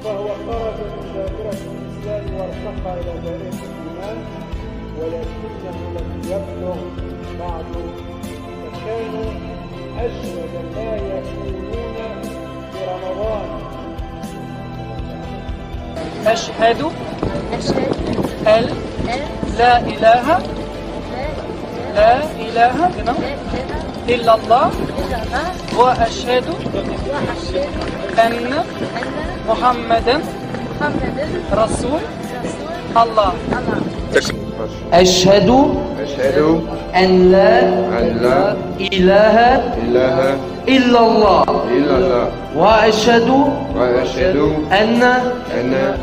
فهو خرج من دائرة الإسلام وارتقى إلى دائرة الإيمان، ولكنه لم يبلغ بعد، فكانوا أجود ما يكونون في رمضان. أشهد أن لا إله إلا الله وأشهد أن محمدا رسول الله. أشهد أن لا إله إلا الله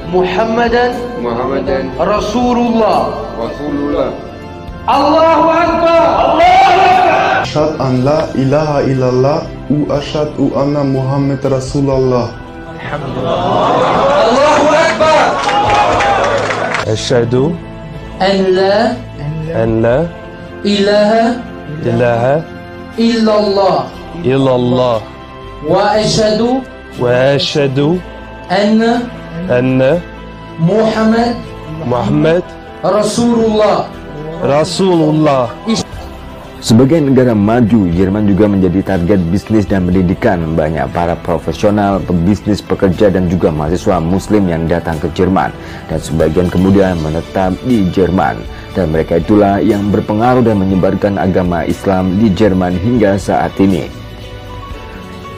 وأشهد أن محمدا رسول الله. الله أكبر. أشهد أن لا إله إلا الله وأشهد أن محمد رسول الله. الله أكبر. أشهد أن لا إله إلا الله وأشهد أن محمد رسول الله. Sebagai negara maju, Jerman juga menjadi target bisnis dan pendidikan banyak para profesional, pebisnis, pekerja, dan juga mahasiswa muslim yang datang ke Jerman, dan sebagian kemudian menetap di Jerman. Dan mereka itulah yang berpengaruh dan menyebarkan agama Islam di Jerman hingga saat ini.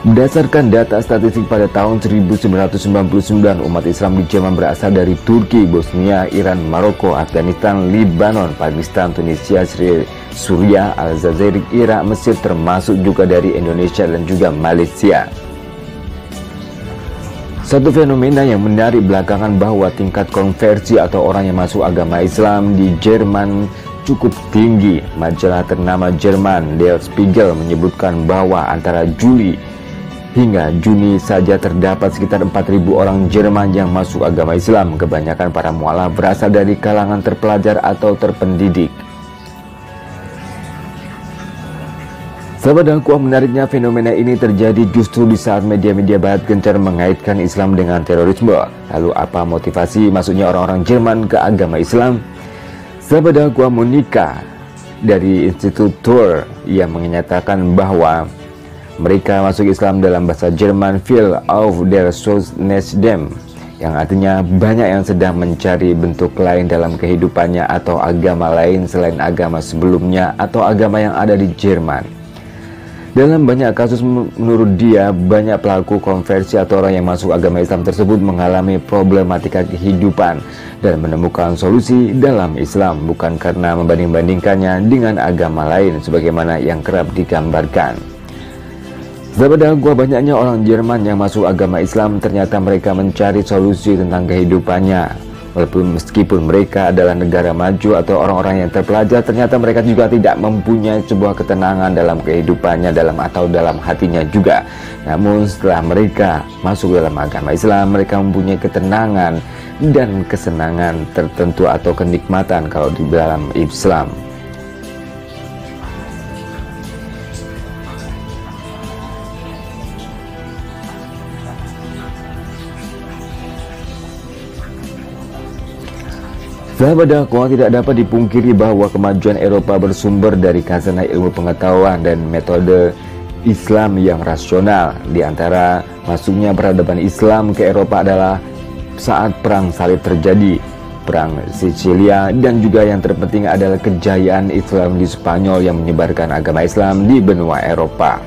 Berdasarkan data statistik pada tahun 1999, umat Islam di Jerman berasal dari Turki, Bosnia, Iran, Maroko, Afghanistan, Lebanon, Pakistan, Tunisia, Suriah, Aljazair, Irak, Mesir, termasuk juga dari Indonesia dan juga Malaysia. Satu fenomena yang menarik belakangan bahwa tingkat konversi atau orang yang masuk agama Islam di Jerman cukup tinggi. Majalah ternama Jerman, Der Spiegel, menyebutkan bahwa antara Juli hingga Juni saja terdapat sekitar 4.000 orang Jerman yang masuk agama Islam. Kebanyakan para mualaf berasal dari kalangan terpelajar atau terpendidik. Sahabat dakwah, menariknya fenomena ini terjadi justru di saat media-media barat gencar mengaitkan Islam dengan terorisme. Lalu apa motivasi masuknya orang-orang Jerman ke agama Islam? Sahabat dakwah, Monika dari Institut Tour yang menyatakan bahwa mereka masuk Islam dalam bahasa Jerman "Viel auf der Suchnesdem", yang artinya banyak yang sedang mencari bentuk lain dalam kehidupannya atau agama lain selain agama sebelumnya atau agama yang ada di Jerman. Dalam banyak kasus, menurut dia, banyak pelaku konversi atau orang yang masuk agama Islam tersebut mengalami problematika kehidupan dan menemukan solusi dalam Islam, bukan karena membanding-bandingkannya dengan agama lain sebagaimana yang kerap digambarkan. Sahabat dakwah, banyaknya orang Jerman yang masuk agama Islam ternyata mereka mencari solusi tentang kehidupannya. Walaupun meskipun mereka adalah negara maju atau orang-orang yang terpelajar, ternyata mereka juga tidak mempunyai sebuah ketenangan dalam kehidupannya atau dalam hatinya juga. Namun setelah mereka masuk dalam agama Islam, mereka mempunyai ketenangan dan kesenangan tertentu atau kenikmatan kalau di dalam Islam. Sahabat dakwah, tidak dapat dipungkiri bahwa kemajuan Eropa bersumber dari khazanah ilmu pengetahuan dan metode Islam yang rasional. Di antara masuknya peradaban Islam ke Eropa adalah saat Perang Salib terjadi, Perang Sicilia, dan juga yang terpenting adalah kejayaan Islam di Spanyol yang menyebarkan agama Islam di benua Eropa.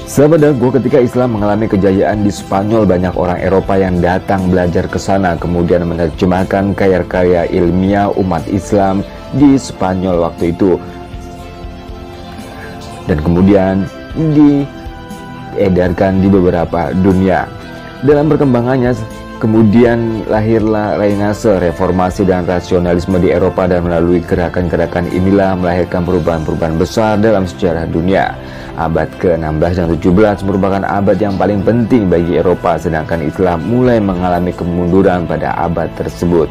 Sahabat dakwah, ketika Islam mengalami kejayaan di Spanyol, banyak orang Eropa yang datang belajar ke sana, kemudian menerjemahkan karya-karya ilmiah umat Islam di Spanyol waktu itu, dan kemudian diedarkan di beberapa dunia. Dalam perkembangannya, kemudian lahirlah Renaissance, reformasi dan rasionalisme di Eropa, dan melalui gerakan-gerakan inilah melahirkan perubahan-perubahan besar dalam sejarah dunia. Abad ke-16 dan 17 merupakan abad yang paling penting bagi Eropa, sedangkan Islam mulai mengalami kemunduran pada abad tersebut.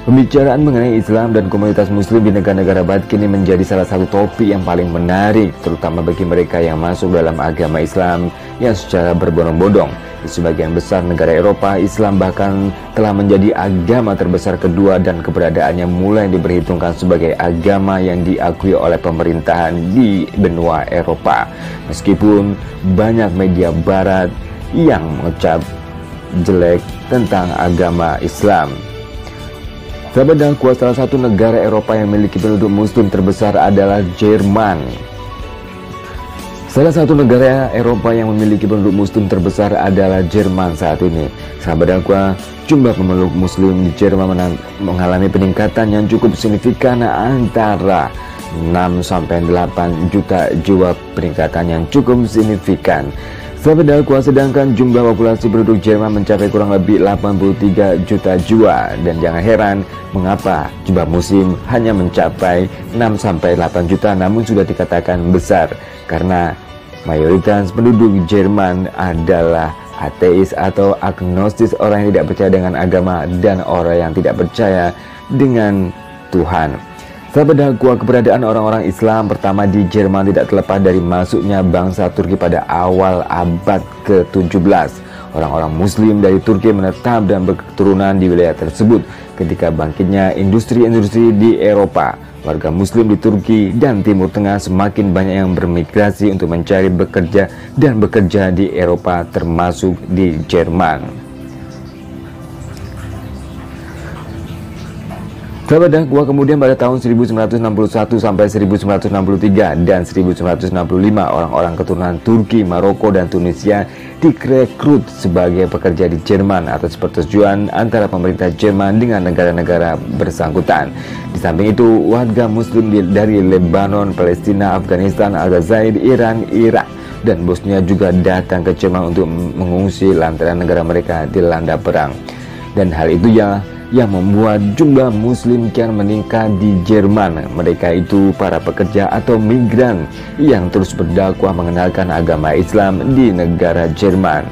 Pembicaraan mengenai Islam dan komunitas muslim di negara-negara barat kini menjadi salah satu topik yang paling menarik, terutama bagi mereka yang masuk dalam agama Islam yang secara berbondong-bondong. Di sebagian besar negara Eropa, Islam bahkan telah menjadi agama terbesar kedua dan keberadaannya mulai diperhitungkan sebagai agama yang diakui oleh pemerintahan di benua Eropa. Meskipun banyak media barat yang mengecap jelek tentang agama Islam. Sahabat dan kuat, salah satu negara Eropa yang memiliki penduduk muslim terbesar adalah Jerman. Salah satu negara Eropa yang memiliki penduduk muslim terbesar adalah Jerman saat ini. Sahabat dan kuat, jumlah pemeluk muslim di Jerman mengalami peningkatan yang cukup signifikan antara 6-8 juta jiwa, peningkatan yang cukup signifikan. Sahabat dan kuat, sedangkan jumlah populasi penduduk Jerman mencapai kurang lebih 83 juta jiwa. Dan jangan heran mengapa jumlah muslim hanya mencapai 6-8 juta namun sudah dikatakan besar, karena mayoritas penduduk Jerman adalah ateis atau agnostis, orang yang tidak percaya dengan agama dan orang yang tidak percaya dengan Tuhan. Sahabat dan kuat, keberadaan orang-orang Islam pertama di Jerman tidak terlepas dari masuknya bangsa Turki pada awal abad ke-17. Orang-orang muslim dari Turki menetap dan berketurunan di wilayah tersebut ketika bangkitnya industri-industri di Eropa. Warga muslim di Turki dan Timur Tengah semakin banyak yang bermigrasi untuk mencari bekerja di Eropa, termasuk di Jerman. Sahabat dan kuat, kemudian pada tahun 1961 sampai 1963 dan 1965 orang-orang keturunan Turki, Maroko, dan Tunisia direkrut sebagai pekerja di Jerman atas persetujuan antara pemerintah Jerman dengan negara-negara bersangkutan. Di samping itu, warga muslim dari Lebanon, Palestina, Afghanistan, Aljazair, Iran, Irak, dan Bosnia juga datang ke Jerman untuk mengungsi lantaran negara mereka dilanda perang. Dan hal itu yang membuat jumlah muslim kian meningkat di Jerman. Mereka itu para pekerja atau migran yang terus berdakwah mengenalkan agama Islam di negara Jerman.